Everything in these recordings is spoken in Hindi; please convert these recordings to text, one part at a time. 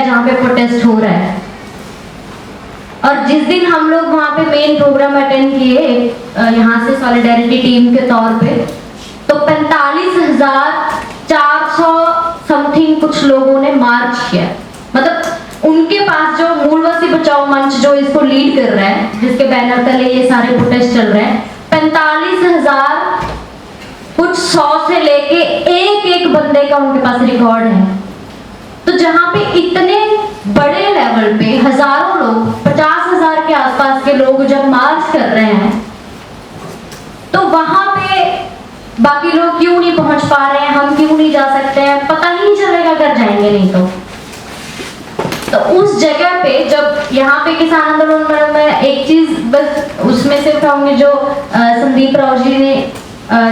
जहाँ पे प्रोटेस्ट हो रहा है। और जिस दिन हम लोग वहाँ पे मेन प्रोग्राम अटेंड किए यहाँ से सॉलिडेरिटी टीम के तौर पे, तो 45,400 समथिंग कुछ लोगों ने मार्च किया। मतलब उनके पास जो मूलवासी बचाओ मंच जो इसको लीड कर रहा है, जिसके बैनर तले ये सारे प्रोटेस्ट चल रहे हैं, 45,000 कुछ 100 से लेके एक बंदे का उनके पास रिकॉर्ड है। तो जहाँ पे इतने बड़े लेवल पे हजारों लोग, 50,000 के आसपास के लोग जब मार्च कर रहे हैं, तो वहां पे बाकी लोग क्यों नहीं पहुंच पा रहे हैं, हम क्यों नहीं जा सकते हैं, पता ही नहीं चलेगा अगर जाएंगे नहीं तो उस जगह पे जब यहाँ पे किसान आंदोलन में एक चीज बस उसमें से उठाऊंगी, जो संदीप राव जी ने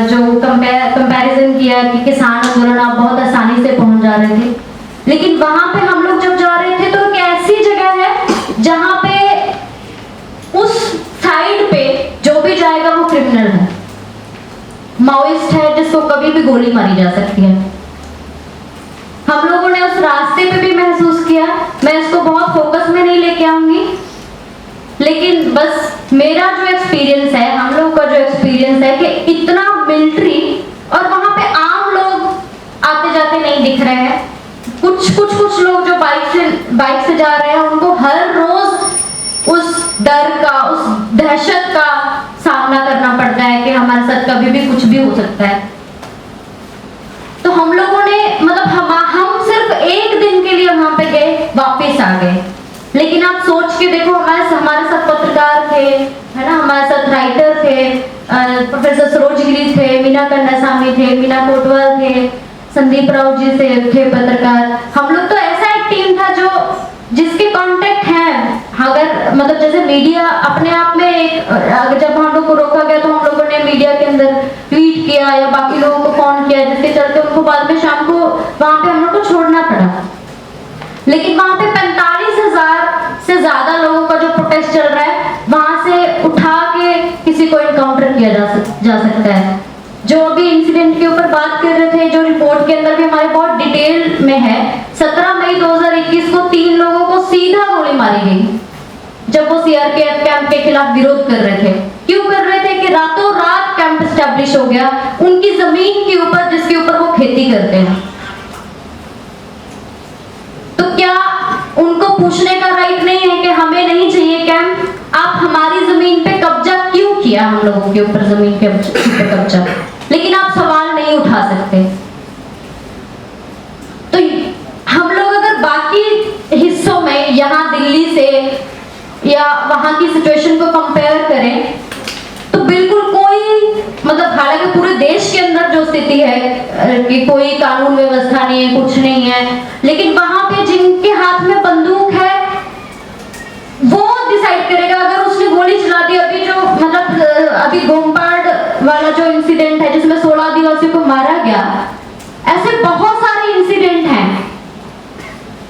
जो कंपैरिजन किया कि किसान आंदोलन आप बहुत आसानी से पहुंच जा रहे थे, लेकिन वहां पे हम लोग जब जा रहे थे तो एक ऐसी जगह है जहां पे उस साइड पे जो भी जाएगा वो क्रिमिनल है, माओइस्ट है, जिसको कभी भी गोली मारी जा सकती है। हम लोगों ने उस रास्ते पे भी महसूस किया। मैं इसको बहुत फोकस में नहीं लेके आऊंगी, लेकिन बस मेरा जो एक्सपीरियंस है, हम लोग का जो एक्सपीरियंस है कि इतना मिलिट्री और वहां पे आम लोग आते जाते नहीं दिख रहे हैं। कुछ लोग जो बाइक से जा रहे हैं, उनको हर रोज उस डर का, उस दहशत का सामना करना पड़ता है कि हमारे साथ कभी भी कुछ भी हो सकता है। तो हम लोगों ने मतलब हम सिर्फ एक दिन के लिए वहां पे गए, वापस आ गए, लेकिन आप सोच के देखो, हमारे साथ पत्रकार थे, है ना, हमारे साथ राइटर थे, प्रोफेसर सरोजगिरी थे, मीना कन्नासामी थे, मीना कोटवाल थे, संदीप राव जी से थे पत्रकार। हम लोग तो ऐसा एक टीम था जो जिसके कांटेक्ट हैं, अगर मतलब जैसे मीडिया अपने आप में एक, जब हम लोग को रोका गया तो हम लोगों ने मीडिया के अंदर ट्वीट किया या बाकी लोगों को फोन किया, जिसके चलते उनको बाद में शाम को वहां पे हम लोग को छोड़ना पड़ा। लेकिन वहां पे 45,000 से ज्यादा लोगों का जो प्रोटेस्ट चल रहा है, वहां से उठा के किसी को इनकाउंटर किया जा सकता है। जो अभी इंसिडेंट के ऊपर बात कर रहे थे, जो रिपोर्ट के अंदर भी हमारे बहुत डिटेल में है, 17 मई 2021 को 3 लोगों को सीधा गोली मारी गई जब वो सीआरपीएफ कैंप के खिलाफ विरोध कर रहे थे। क्यों कर रहे थे कि रातों रात कैंप एस्टैब्लिश हो गया उनकी जमीन के ऊपर, जिसके ऊपर वो खेती करते हैं। तो क्या उनको पूछने का राइट नहीं है कि हमें नहीं चाहिए कैंप, आप हमारी जमीन पे कब्जा क्यों किया, हम लोगों के ऊपर जमीन के ऊपर कब्जा, लेकिन आप सवाल नहीं उठा सकते। तो हम लोग अगर बाकी हिस्सों में, यहाँ दिल्ली से या वहां की सिचुएशन को कंपेयर करें, तो बिल्कुल कोई मतलब, हालांकि पूरे देश के अंदर जो स्थिति है कि कोई कानून व्यवस्था नहीं है, कुछ नहीं है, लेकिन वहां पे जिनके हाथ में बंदूक है वो डिसाइड करेगा। अगर उसने गोली चला दी, अभी जो मतलब अभी गोमपाड़ वाला जो इंसिडेंट है जिसमें 16 आदिवासियों को मारा गया, ऐसे बहुत सारे इंसिडेंट हैं।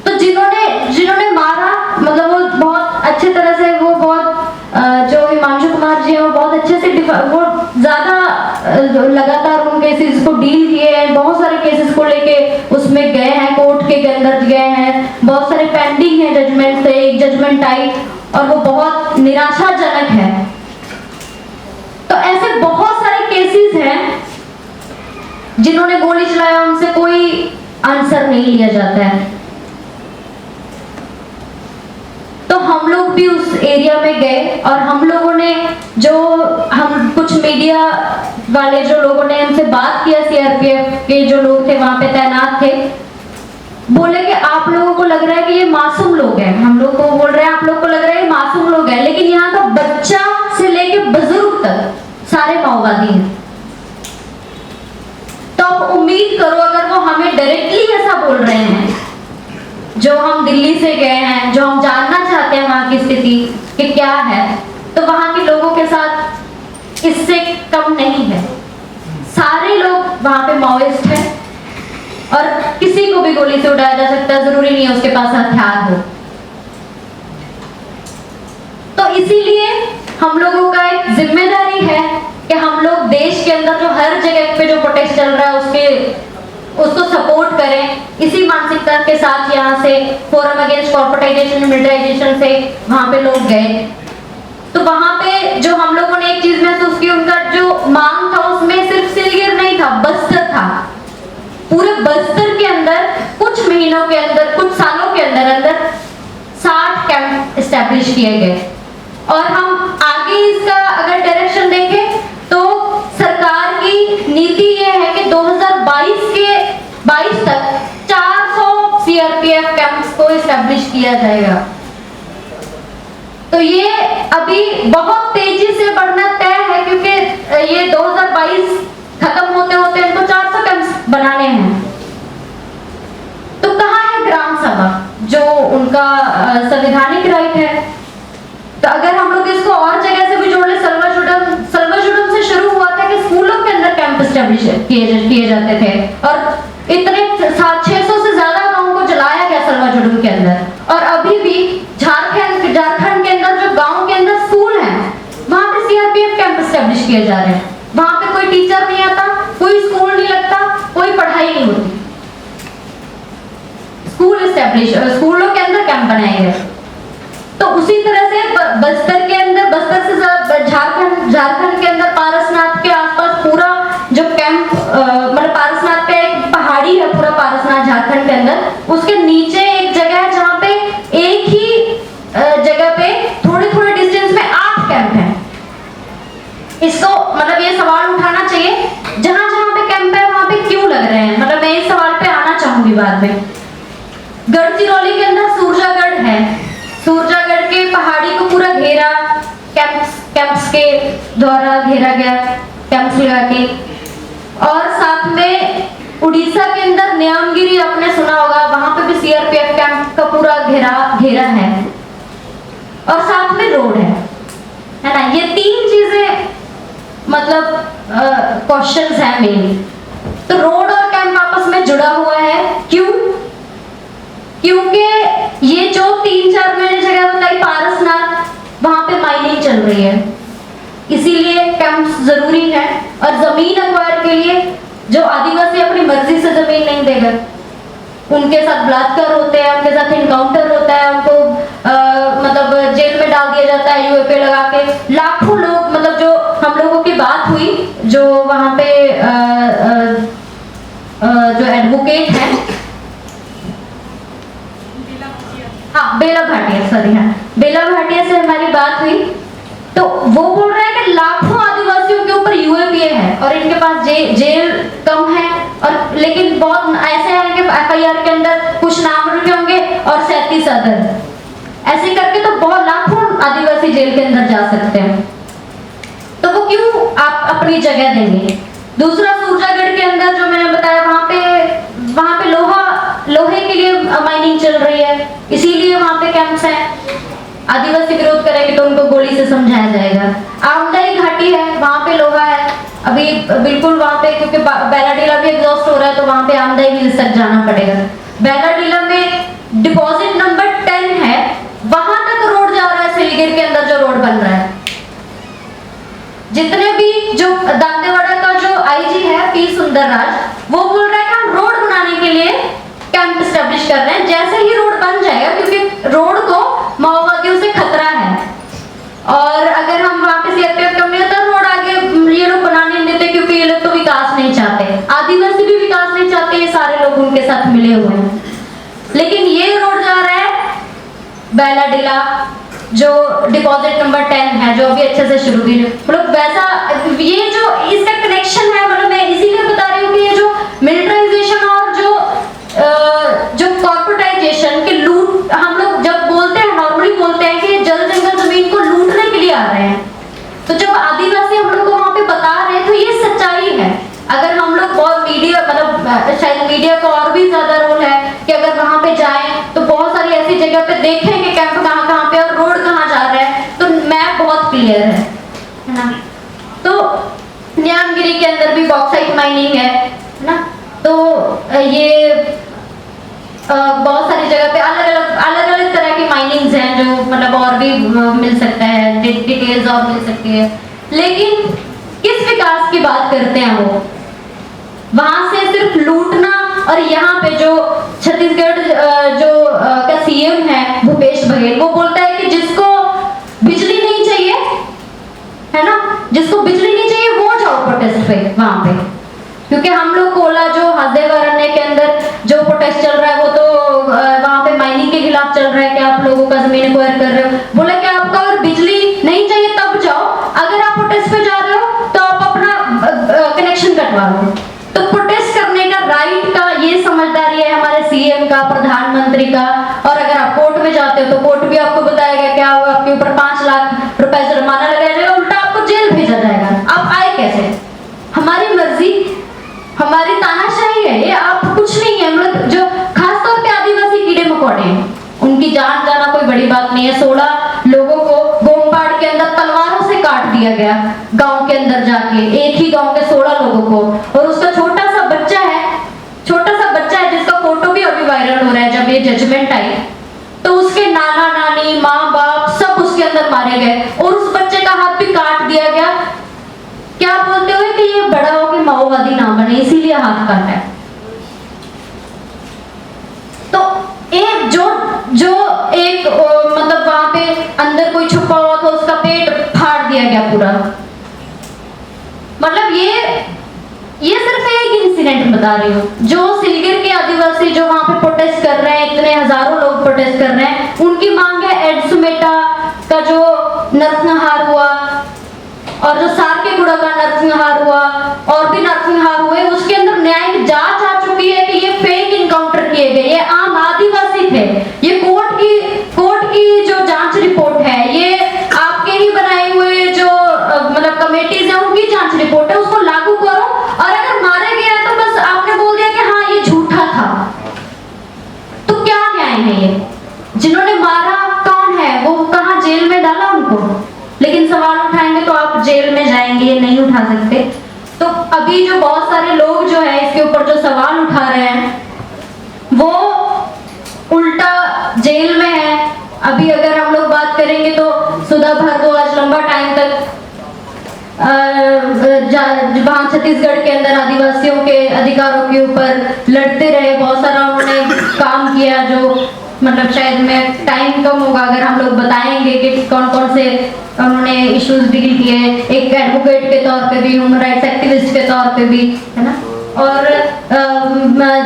तो जिन्होंने मारा, मतलब वो बहुत अच्छे तरह से, वो बहुत जो हिमांशु कुमार जी हैं वो बहुत अच्छे से वो ज्यादा लगातार उन केसेस को डील किए हैं, बहुत सारे केसेस को लेके उसमें गए हैं, कोर्ट के अंदर गए हैं, बहुत सारे पेंडिंग है जजमेंट से, एक जजमेंट आई और वो बहुत निराशाजनक है। तो ऐसे बहुत सारे केसेस हैं जिन्होंने गोली चलाया, उनसे कोई आंसर नहीं लिया जाता है। तो हम लोग भी उस एरिया में गए और हम लोगों ने हम कुछ मीडिया वाले जो लोगों ने हमसे बात किया, सीआरपीएफ के जो लोग थे वहां पे तैनात थे, बोले कि आप लोगों को लग रहा है कि ये मासूम लोग हैं। हम लोग को बोल रहे हैं आप लोग को लग रहा है ये मासूम लोग हैं, लेकिन यहाँ का बच्चा से लेके बुजुर्ग तक सारे माओवादी हैं। तो आप उम्मीद करो, अगर वो हमें डायरेक्टली ऐसा बोल रहे हैं, जो हम दिल्ली से गए हैं, जो हम जानना चाहते हैं वहां की स्थिति कि क्या है, तो वहां के लोगों के साथ इससे कम नहीं है। सारे लोग वहां पे माओइस्ट हैं और किसी को भी गोली से उड़ाया जा सकता है, जरूरी नहीं है उसके पास हथियार हो। तो इसीलिए हम लोगों का एक जिम्मेदारी है कि हम लोग देश के अंदर जो हर जगह पे जो प्रोटेस्ट चल रहा है उसको सपोर्ट करें, इसी मानसिकता के साथ यहाँ से फोरम अगेंस्ट कॉर्पोरेटाइजेशन मिलिटराइजेशन से वहां पे लोग गए। तो वहां पे जो हम लोगों ने एक चीज महसूस की, उनका जो मांग था उसमें सिर्फ सिलगिर नहीं था, बस्तर था। पूरे बस्तर के अंदर कुछ महीनों के अंदर, कुछ सालों के अंदर अंदर 60 कैंप इस्टेब्लिश किए गए। और हम आगे इसका अगर डायरेक्शन देखें तो सरकार की नीति ये है कि 2022 तक 400 सीआरपीएफ कैंप्स को इस्टेब्लिश किया जाएगा। तो ये अभी बहुत तेजी से बढ़ना तय है, क्योंकि ये 2022 खत्म होते होते इनको 400 कैंप्स बनाने हैं। तो कहाँ है ग्राम सभा, जो उनका संवैधानिक राइट है? तो अगर हम लोग इसको और जगह से भी जोड़ ले, सल्वाजुडम से शुरू हुआ था कि स्कूलों के अंदर कैंप एस्टेब्लिश किए जाते थे, और इतने 600 से ज्यादा गांवों को जलाया गया सल्वाजुडम के अंदर। और अभी भी झारखंड के अंदर जो गांव के अंदर स्कूल हैं, वहां पे सीआरपीएफ कैंप एस्टेब्लिश किए जा रहे हैं। वहां पे कोई टीचर नहीं आता, कोई स्कूल नहीं लगता, कोई पढ़ाई नहीं होती, स्कूलों के अंदर कैंप बनाए गए। तो उसी तरह से बस्तर के अंदर, बस्तर से झारखंड के अंदर पारसनाथ के आसपास पूरा जो कैंप, मतलब पारसनाथ पे एक पहाड़ी है, पूरा पारसनाथ झारखंड के अंदर, उसके नीचे एक जगह है जहाँ पे एक ही जगह पे थोड़े थोड़े डिस्टेंस में 8 कैंप हैं। इसको मतलब ये सवाल उठाना चाहिए, जहां जहां पे कैंप है वहां पे क्यों लग रहे हैं? मतलब मैं इस सवाल पे आना चाहूंगी बाद में। गढ़चिरौली के अंदर सूरजागढ़ है, सूरजागढ़ के पहाड़ी को पूरा घेरा, कैंप्स के द्वारा घेरा गया, कैंप्स लगा के। और साथ में उड़ीसा के अंदर न्यामगिरी, आपने सुना होगा, वहां पे भी सीआरपीएफ कैंप का पूरा घेरा है। और साथ में रोड है ना? ये 3 चीजें मतलब क्वेश्चंस है मेन। तो रोड और कैंप आपस में जुड़ा हुआ है, क्यों? क्योंकि ये जो 3-4 मैंने जगह बताई, पारसनाथ, वहां पे माइनिंग चल रही है, इसीलिए कैंप्स जरूरी है। और जमीन अक्वायर के लिए जो आदिवासी अपनी मर्जी से जमीन नहीं देगा, उनके साथ बलात्कार होते हैं, उनके साथ इनकाउंटर होता है, उनको मतलब जेल में डाल दिया जाता है यूएपी लगा के। लाखों लोग, मतलब जो हम लोगों की बात हुई, जो वहां पे जो एडवोकेट है, हाँ बेला भाटिया, सॉरी, हाँ बेला भाटिया से हमारी बात हुई, तो वो बोल रहा है कि लाखों आदिवासियों के ऊपर यूएपीए है और इनके पास जेल कम है, और लेकिन बहुत ऐसे हैं कि एफआईआर के अंदर कुछ नाम रुके होंगे और 37 अदर, ऐसे करके तो बहुत लाखों आदिवासी जेल के अंदर जा सकते हैं। तो वो क्यों आप अपनी जगह देंगे? दूसरा, सूरजागढ़ के अंदर जो मैंने बताया, वहां पे लोहे के लिए माइनिंग चल रही है, इसीलिए वहां पे कैंप्स हैं। आदिवासी विरोध करेंगे तो उनको गोली से समझाया जाएगा। आमदाई घाटी है, वहां पे लोहा है, अभी बिल्कुल वहां पे, क्योंकि बैलाडीला भी एग्जॉस्ट हो रहा है, तो वहां पे आमदाई हिल्स तक जाना पड़ेगा। बैलाडीला में डिपॉजिट नंबर 10 है, वहां तक रोड जा रहा है, सिलगिर के अंदर जो रोड बन रहा है। जितने भी जो दांतेवाड़ा का जो आईजी है पी सुंदरराज, वो बोल रहा है कि हम रोड बनाने के लिए कैंप एस्टेब्लिश कर रहे हैं। जैसे ही रोड बन जाएगा, क्योंकि रोड को माओवादियों से खतरा है, और अगर हम वहां पे सीआरपीएफ कम नहीं होता, रोड आगे ये लोग बनाने नहीं देते, क्योंकि ये लोग तो विकास नहीं चाहते, आदिवासी भी विकास नहीं चाहते, ये सारे लोग उनके साथ मिले हुए हैं। लेकिन ये रोड जा रहा है बैलाडीला, जो डिपॉजिट नंबर 10 है, जो अभी अच्छे से शुरू की, मतलब वैसा ये जो इसका कनेक्शन है, मतलब मैं इसीलिए बता रही हूँ कि ये जो मिलिटराइजेशन और जो कॉर्पोरेटाइजेशन के लूट, हम लोग जब बोलते हैं, नॉर्मली बोलते हैं कि जल जंगल जमीन को लूटने के लिए आ रहे हैं, तो जब आदिवासी हम लोग को वहां पे बता रहे हैं, तो ये सच्चाई है। अगर हम लोग बहुत मीडिया, मतलब शायद मीडिया का और भी ज्यादा रोल है कि अगर वहां पे जाएं तो बहुत सारी ऐसी जगह पे देखें कि कैंप कहाँ पे और रोड कहाँ जा रहा है, तो मैप बहुत क्लियर है ना। तो न्यामगिरी के अंदर भी बॉक्साइट माइनिंग है ना, तो ये बहुत सारी जगह पे अलग अलग तरह की माइनिंग्स हैं, जो मतलब और भी मिल सकता है, डिटेल्स और मिल सकती है। लेकिन किस विकास की बात करते हैं वो? वहां से सिर्फ लूटना, और यहाँ पे जो छत्तीसगढ़ जो का सीएम है भूपेश बघेल, वो बोलता है कि जिसको बिजली नहीं चाहिए, है ना, जिसको बिजली नहीं चाहिए वो जाओ प्रोटेस्ट पे वहां पे। क्योंकि हम लोग कोला जो हसदेव अरण्य के अंदर जो प्रोटेस्ट चल रहा है वो तो वहां पे माइनिंग के खिलाफ चल रहा है कि आप लोगों का जमीन एक्वायर कर रहे हो। बोला कि आपको अगर बिजली नहीं चाहिए तब जाओ, अगर आप प्रोटेस्ट पे जा रहे हो तो आप अपना कनेक्शन कटवा लो। तो प्रोटेस्ट करने का राइट का ये समझदारी है हमारे सीएम का, प्रधानमंत्री का। और अगर आप कोर्ट में जाते हो तो कोर्ट भी आपको बताएगा क्या आपके ऊपर 5 लाख रुपए जुर्माना लगाया जाएगा, उल्टा आपको जेल भेजा जाएगा। आप आए कैसे? हमारी मर्जी, हमारी तानाशाही है ये, आप कुछ नहीं है। हम लोग जो खासतौर पे आदिवासी कीड़े मकोड़े हैं, उनकी जान जाना कोई बड़ी बात नहीं है। 16 लोगों को गोमपाड़ के अंदर तलवारों से काट दिया गया, गांव के अंदर जाके, एक ही गांव के 16 लोगों को। और उसका छोटा सा बच्चा है जिसका फोटो भी अभी वायरल हो रहा है। जब ये जजमेंट आई तो उसके नाना नानी, माँ बाप सब उसके अंदर मारे गए और उस बच्चे का हाथ भी काट दिया गया, क्या बोलते हुए कि ये बड़ा हो के माओवादी ना बने, इसीलिए हाथ काटा है। तो एक जो एक मतलब वहां पे अंदर कोई छुपा हुआ था, उसका पेट फाड़ दिया गया पूरा। मतलब ये सिर्फ एक इंसिडेंट बता रही हूँ। जो सिलगिर के आदिवासी जो वहां पे प्रोटेस्ट कर रहे हैं, इतने हजारों लोग प्रोटेस्ट कर रहे हैं, उनकी मांग है एडसुमेटा का जो नरसंहार हुआ और जो सारकेगुड़ा का नरसंहार हुआ और भी नरसंहार हुए, उसके अंदर न्यायिक जांच आ चुकी है कि ये फेक इनकाउंटर किए गए, ये आम आदिवासी थे। ये कोर्ट की जो जांच रिपोर्ट है, ये आपके ही बनाए हुए जो मतलब कमेटीज है उनकी जांच रिपोर्ट है, उसको लागू करो। और अगर मारे गया तो बस आपने बोल दिया कि हाँ ये झूठा था, तो क्या न्याय है ये? जिन्होंने मारा कौन है, वो कहाँ जेल में डाला उनको? लेकिन सवाल उठाएंगे तो आप जेल में जाएंगे, ये नहीं उठा सकते। तो अभी जो बहुत सारे लोग जो है इसके ऊपर जो सवाल उठा रहे हैं वो उल्टा जेल में है। अभी अगर हम लोग बात करेंगे तो सुधा भारद्वाज लंबा टाइम तक वहां छत्तीसगढ़ के अंदर आदिवासियों के अधिकारों के ऊपर लड़ते रहे, बहुत सारा उन्होंने काम किया जो मतलब शायद में टाइम कम होगा अगर हम लोग बताएंगे कि कौन कौन से उन्होंने इश्यूज डील किए, एक एडवोकेट के तौर पे भी, ह्यूमन राइट्स एक्टिविस्ट के तौर पे भी, है ना। और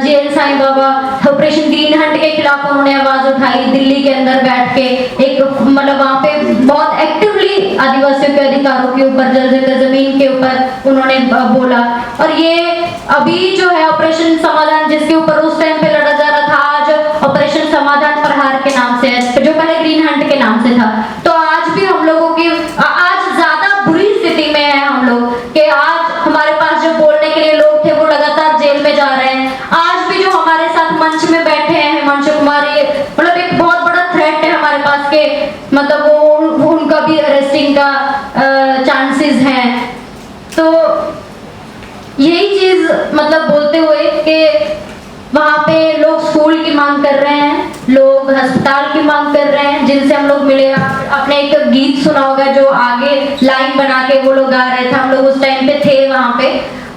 jail Sai Baba operation green Hunt के खिलाफ उन्होंने आवाज उठाई, दिल्ली के अंदर बैठ के एक मतलब वहाँ पे बहुत एक्टिवली आदिवासियों के अधिकारों के ऊपर, जमीन के ऊपर उन्होंने बोला। और ये अभी जो है ऑपरेशन समाधान जिसके ऊपर उस टाइम पे लड़ा जा रहा था, आज ऑपरेशन समाधान प्रहार के नाम से, जो पहले ग्रीन हंट के नाम से था। तो आज भी हम लोगों की आज ज्यादा बुरी स्थिति में है हम लोग कि आज हमारे पास जो बोलने के लिए लोग थे वो लगातार जेल में जा रहे हैं। आज भी जो हमारे साथ मंच में बैठे हैं हिमांशु कुमार, ये मतलब एक बहुत बड़ा थ्रेट है हमारे पास के मतलब वो उनका भी अरेस्टिंग का चांसेस हैं। तो यही चीज मतलब बोलते हुए कि वहाँ पे लोग स्कूल की मांग कर रहे हैं, लोग अस्पताल की मांग कर रहे हैं, जिनसे हम लोग मिले। आपने एक गीत सुना होगा जो आगे लाइन बना के वो लोग गा रहे थे, हम लोग उस टाइम पे थे वहाँ पे।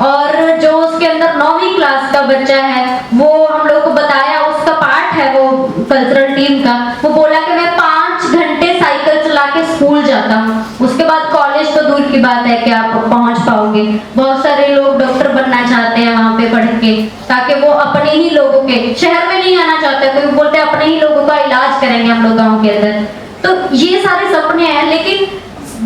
और जो उसके अंदर 9वीं क्लास का बच्चा है वो हम लोग को बताया, उसका पार्ट है वो कल्चरल टीम का, वो बोला कि मैं 5 घंटे साइकिल चला के स्कूल जाता हूँ, उसके बाद कॉलेज तो दूर की बात है कि आप पहुंच पाओगे। बहुत सारे लोग डॉक्टर बनना चाहते हैं वहां पे पढ़ के, ताकि वो अपने ही लोगों के, शहर में नहीं आना चाहते, कोई बोलते हैं अपने ही लोगों का इलाज करेंगे हम लोग गाँव के अंदर। तो ये सारे सपने हैं, लेकिन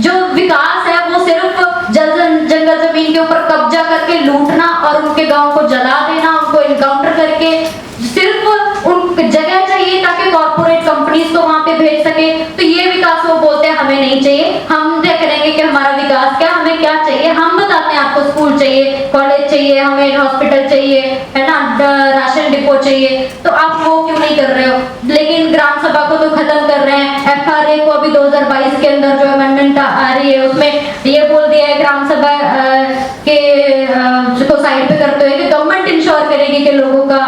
जो विकास है वो सिर्फ जंगल जमीन के ऊपर कब्जा करके लूटना और उनके गांव को जला देना, उनको इनकाउंटर करके, सिर्फ उन जगह चाहिए ताकि कॉर्पोरेट कंपनीज को वहां पे भेज सके। तो ये विकास वो बोलते हैं हमें नहीं चाहिए। हम तय करेंगे कि हमारा विकास क्या, हमें क्या चाहिए, हम बताते हैं आपको स्कूल चाहिए, कॉलेज चाहिए, हमें हॉस्पिटल चाहिए, है ना, राशन डिपो चाहिए, तो आप वो क्यों नहीं कर रहे हो? लेकिन ग्राम सभा को तो खत्म कर रहे हैं। FRA को अभी 2022 के अंदर जो अमेंडमेंट आ रही है उसमें ये बोल दिया है ग्राम सभा के को साइड पे करते हुए कि गवर्नमेंट इंश्योर करेगी कि लोगों का